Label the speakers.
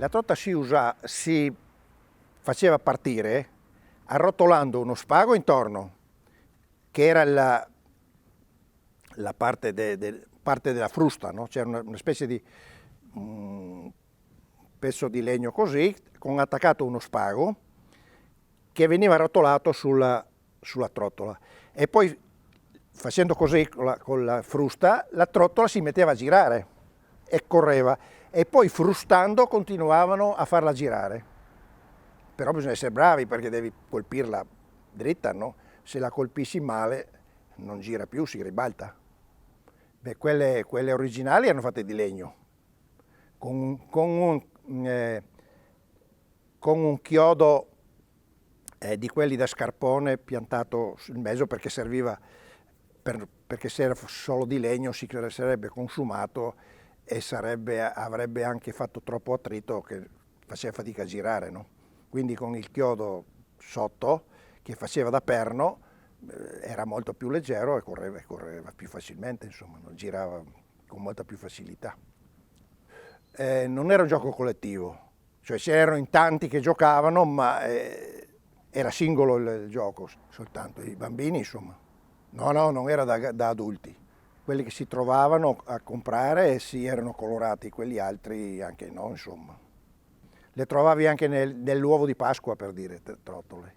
Speaker 1: La trottola si faceva partire arrotolando uno spago intorno, che era la parte, parte della frusta, no? C'era una specie di pezzo di legno così, con attaccato uno spago, che veniva arrotolato sulla trottola. E poi, facendo così con la frusta, la trottola si metteva a girare e correva. E poi frustando continuavano a farla girare. Però bisogna essere bravi perché devi colpirla dritta, no? Se la colpisci male non gira più, si ribalta. Beh, quelle originali erano fatte di legno, con un chiodo di quelli da scarpone piantato sul mezzo perché serviva, perché se era solo di legno si sarebbe consumato e avrebbe anche fatto troppo attrito che faceva fatica a girare, no? Quindi con il chiodo sotto che faceva da perno era molto più leggero e correva più facilmente, insomma, girava con molta più facilità. Non era un gioco collettivo, cioè c'erano in tanti che giocavano, ma era singolo il gioco soltanto, i bambini insomma. No, non era da adulti. Quelli che si trovavano a comprare sì erano colorati, quelli altri anche no, insomma. Le trovavi anche nell'uovo di Pasqua, per dire, trottole.